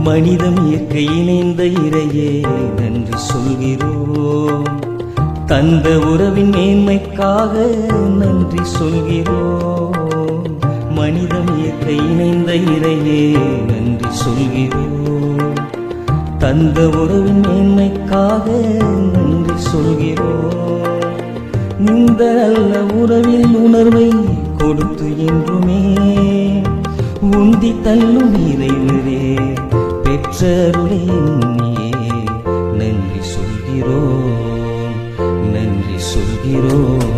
மனிதம் இயற்கை இணைந்த இறையே நன்றி சொல்கிறோம். தந்த உறவின் மேன்மைக்காக நன்றி சொல்கிறோம். மனிதம் இயற்கை இணைந்த இறையே நன்றி சொல்கிறோம். தந்த உறவின் மேன்மைக்காக நன்றி சொல்கிறோம். இந்த நல்ல உறவில் உணர்வை கொடுத்து என்றுமே உந்தி தள்ளும் இறைவரே பெற்றருளே நீயே நன்றி சொல்கிறோம். நன்றி சொல்கிறோம்.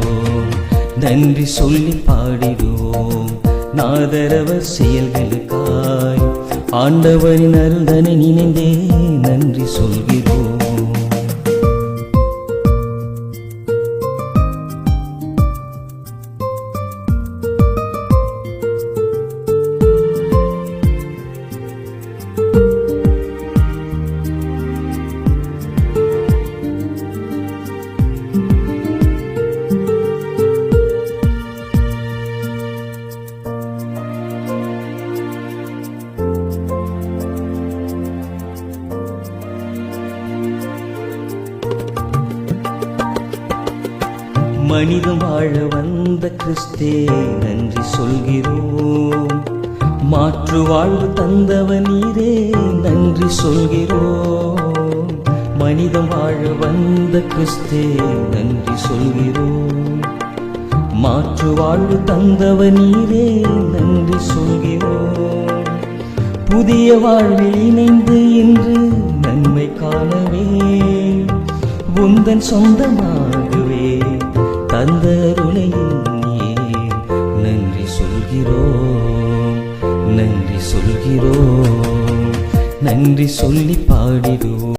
நன்றி சொல்லி பாடிடுவோம் நாதரவர் செயல்களுக்காய். ஆண்டவரின் அருள்தனை நினைந்தே நன்றி சொல்கிறோம். மனிதம் வாழ வந்த கிறிஸ்தே நன்றி சொல்கிறோம். மாற்று வாழ்வு தந்தவன் நீரே நன்றி சொல்கிறோம். மனிதம் வாழ வந்த கிறிஸ்தே நன்றி சொல்கிறோம். மாற்று வாழ்வு தந்தவன் நீரே நன்றி சொல்கிறோம். புதிய வாழ்வில் இணைந்து இன்று நன்மை காணவே உந்தன் சொந்தமாகவே தந்தருளையும் நீயே நன்றி சொல்கிறோம். நன்றி சொல்கிறோம். நன்றி சொல்லி பாடிடுவோம்.